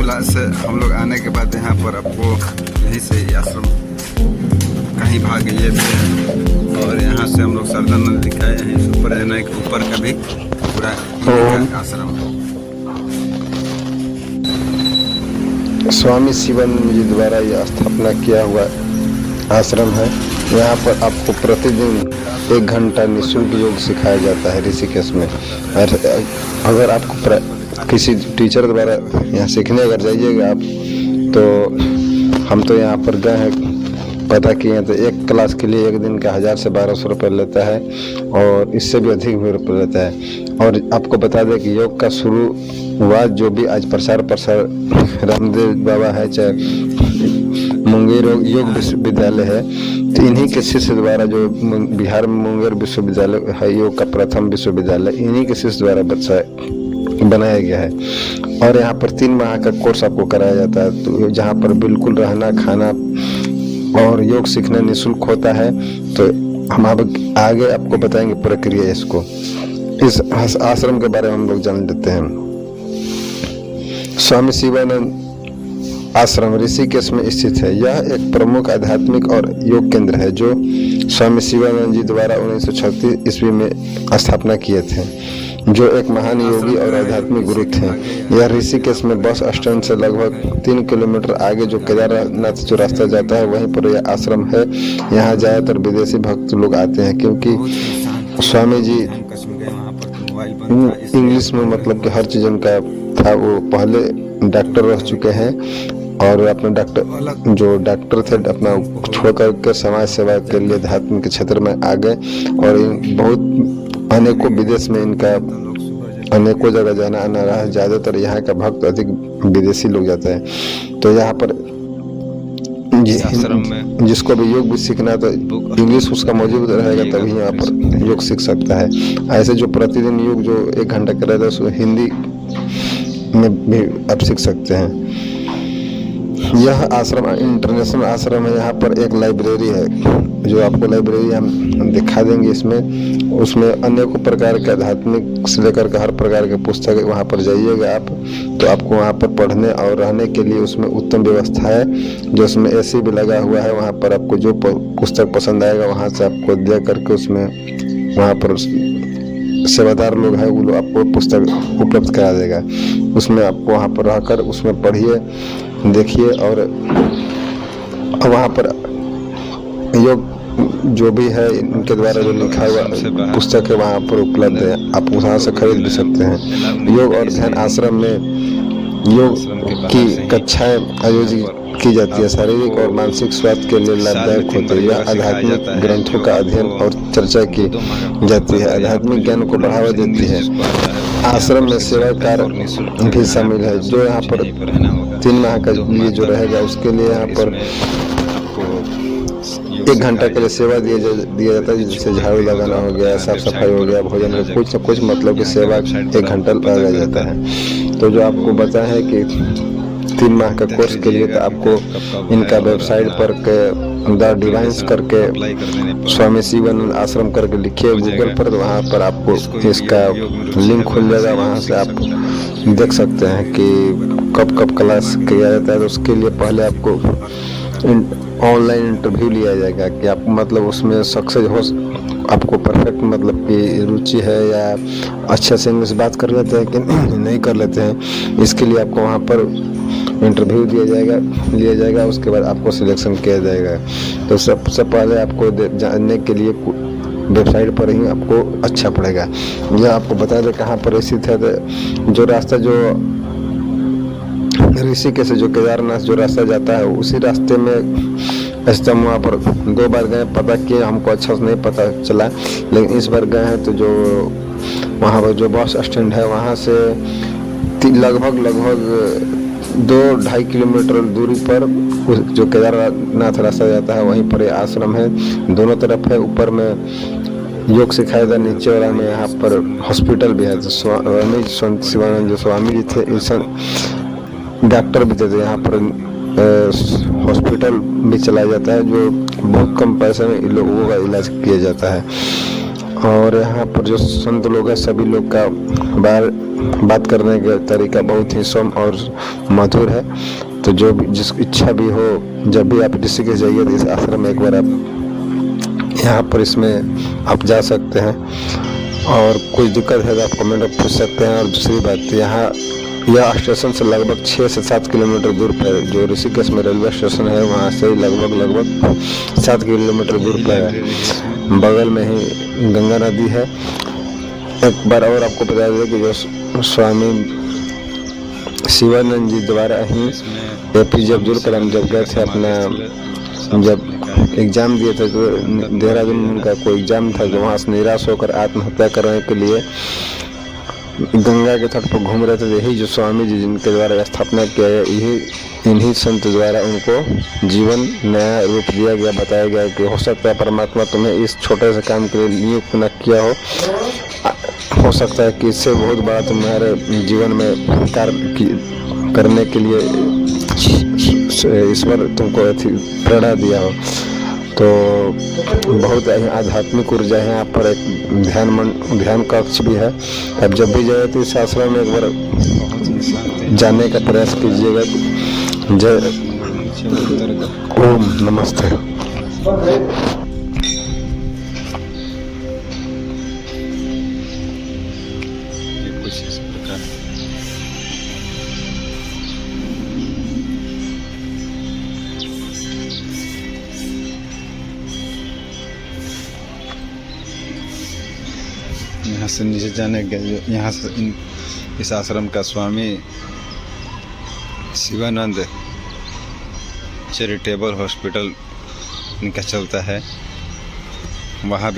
पंचकुला से हम लोग आने के बाद यहाँ पर आपको यहीं से आश्रम कहीं भाग ये भी है, और यहाँ से हम लोग सरदानंद दिखाए यहीं ऊपर है ना, एक ऊपर का भी पूरा आश्रम है। स्वामी शिवानंद जी द्वारा यह स्थापना किया हुआ आश्रम है। यहाँ पर आपको प्रतिदिन 1 घंटा निःशुल्क योग सिखाया जाता है ऋषिकेश में। और अगर आपको किसी टीचर द्वारा यहाँ सीखने अगर जाइएगा आप, तो हम तो यहाँ पर गए हैं, पता किए हैं, तो एक क्लास के लिए एक दिन का 1000 से 1200 रुपये लेता है, और इससे भी अधिक भी रुपये लेता है। और आपको बता दें कि योग का शुरुआत जो भी आज प्रसार रामदेव बाबा है, चाहे मुंगेर योग विश्वविद्यालय है, तो इन्हीं के शिष्य द्वारा, जो बिहार में मुंगेर विश्वविद्यालय है योग का प्रथम विश्वविद्यालय, इन्हीं के शिष्य द्वारा बनाया गया है। और यहाँ पर 3 माह का कोर्स आपको कराया जाता है, तो जहाँ पर बिल्कुल रहना खाना और योग सीखना निःशुल्क होता है। तो हम आगे आपको बताएंगे प्रक्रिया इसको। इस आश्रम के बारे में हम लोग जान लेते हैं। स्वामी शिवानंद आश्रम ऋषिकेश में स्थित है। यह एक प्रमुख आध्यात्मिक और योग केंद्र है जो स्वामी शिवानंद जी द्वारा 1936 ईस्वी में स्थापना किए थे, जो एक महान योगी और आध्यात्मिक गुरु थे। यह ऋषिकेश में बस स्टैंड से लगभग 3 किलोमीटर आगे जो केदारनाथ जो रास्ता जाता है, वहीं पर यह आश्रम है। यहाँ ज़्यादातर विदेशी भक्त लोग आते हैं, क्योंकि स्वामी जी इंग्लिश में मतलब कि हर चीज़ उनका था। वो पहले डॉक्टर रह चुके हैं, और अपने डॉक्टर थे अपना छोड़ करके समाज सेवा के लिए अध्यात्म के क्षेत्र में आ गए। और बहुत अनेकों विदेश में इनका अनेकों जगह जाना आना रहा है। ज़्यादातर यहाँ का भक्त अधिक विदेशी लोग जाते हैं। तो यहाँ पर जिसको भी योग भी सीखना, तो इंग्लिश उसका मौजूद रहेगा तभी यहाँ पर योग सीख सकता है। ऐसे जो प्रतिदिन योग जो 1 घंटा कर रहा था, हिंदी में भी आप सीख सकते हैं। यह आश्रम इंटरनेशनल आश्रम है। यहाँ पर एक लाइब्रेरी है, जो आपको लाइब्रेरी हम दिखा देंगे। उसमें अनेकों प्रकार के आध्यात्मिक से लेकर के हर प्रकार के पुस्तक, वहाँ पर जाइएगा आप, तो आपको वहाँ पर पढ़ने और रहने के लिए उसमें उत्तम व्यवस्था है, जो उसमें AC भी लगा हुआ है। वहाँ पर आपको जो पुस्तक पसंद आएगा वहाँ से आपको दे करके उसमें वहाँ पर सेवादार लोग हैं, वो लोग आपको पुस्तक उपलब्ध करा देगा। उसमें आपको वहाँ पर रहकर उसमें पढ़िए, देखिए, और वहाँ पर योग जो भी है इनके द्वारा जो लिखा हुआ पुस्तक है वहाँ पर उपलब्ध है, आप वहाँ से खरीद भी सकते हैं। योग और ध्यान आश्रम में योग की कक्षाएं आयोजित की जाती है। शारीरिक और मानसिक स्वास्थ्य के लिए लाभदायक होती है। यह आध्यात्मिक ग्रंथों का अध्ययन और चर्चा की जाती है, आध्यात्मिक ज्ञान को बढ़ावा देती है। आश्रम में सेवा कार्य भी शामिल है, जो यहाँ पर 3 माह का लिए जो रहेगा उसके लिए यहाँ पर 1 घंटा के लिए सेवा दिया जाता है, जैसे झाड़ू लगाना हो गया, साफ सफाई हो गया, भोजन में कुछ न कुछ मतलब कि सेवा 1 घंटा लगाया जाता है। तो जो आपको बताया है कि 3 माह का कोर्स के लिए, तो आपको इनका वेबसाइट पर के द डिवाइन्स करके स्वामी शिवानंद आश्रम करके लिखिए गूगल पर, तो वहाँ पर आपको इसका लिंक खुल जाएगा। वहाँ से आप देख सकते हैं कि कब कब क्लास किया जाता है। तो उसके लिए पहले आपको ऑनलाइन इंटरव्यू लिया जाएगा कि आप मतलब उसमें सक्सेस हो, आपको परफेक्ट मतलब कि रुचि है या अच्छे से इंग्लिश बात कर लेते हैं कि नहीं कर लेते हैं। इसके लिए आपको वहाँ पर इंटरव्यू लिया जाएगा। उसके बाद आपको सिलेक्शन किया जाएगा। तो सबसे पहले आपको जानने के लिए वेबसाइट पर ही आपको अच्छा पड़ेगा। यह आपको बता दें कहाँ पर स्थित है। तो जो रास्ता जो ऋषिकेश से जो केदारनाथ जो रास्ता जाता है, उसी रास्ते में ऐसा वहाँ पर 2 बार गए, पता किए, हमको अच्छा से नहीं पता चला, लेकिन इस बार गए हैं। तो जो वहाँ पर जो बस स्टैंड है, वहाँ से लगभग 2-2.5 किलोमीटर दूरी पर जो केदारनाथ रास्ता जाता है, वहीं पर आश्रम है। दोनों तरफ है, ऊपर में योग सिखाया था, नीचे वाला में यहाँ पर हॉस्पिटल भी है। तो स्वामी शिवानंद जो स्वामी जी थे, डॉक्टर भी थे। यहाँ पर हॉस्पिटल भी चलाया जाता है, जो बहुत कम पैसे में इन लोगों का इलाज किया जाता है। और यहाँ पर जो संत लोग हैं सभी लोग का बात करने का तरीका बहुत ही सौम्य और मधुर है। तो जो भी जिस इच्छा भी हो, जब भी आप ऋषिकेश जाइए तो इस आश्रम में एक बार आप यहाँ पर इसमें आप जा सकते हैं। और कुछ दिक्कत है तो आप कमेंट में पूछ सकते हैं। और दूसरी बात, यहाँ यह स्टेशन से लगभग 6 से 7 किलोमीटर दूर पर जो ऋषिकेश में रेलवे स्टेशन है वहाँ से लगभग 7 किलोमीटर दूर पर है। बगल में ही गंगा नदी है। एक बार और आपको बता दें कि जो स्वामी शिवानंद जी द्वारा ही APJ अब्दुल कलाम जब गए थे अपना जब एग्ज़ाम दिए थे तो देहरादून में उनका कोई एग्ज़ाम था, जो वहाँ से निराश होकर आत्महत्या करने के लिए गंगा के तट पर घूम रहे थे। यही जो स्वामी जी जिनके द्वारा स्थापना किया गया, यही इन्हीं संत द्वारा उनको जीवन नया रूप दिया गया। बताया गया कि हो सकता है परमात्मा तुम्हें इस छोटे से काम के लिए नियुक्त न किया हो सकता है कि इससे बहुत बड़ा तुम्हारे जीवन में कार्य करने के लिए ईश्वर तुमको प्रेरणा दिया हो। तो बहुत आध्यात्मिक ऊर्जा है यहाँ पर। एक ध्यान कक्ष भी है। अब जब भी जाए तो इस आश्रम में एक बार जाने का प्रयास कीजिएगा। जय ओम नमस्ते। कुछ इस प्रकार यहाँ से नीचे जाने के यहाँ से इस आश्रम का स्वामी शिवानंद चैरिटेबल हॉस्पिटल इनका चलता है। वहाँ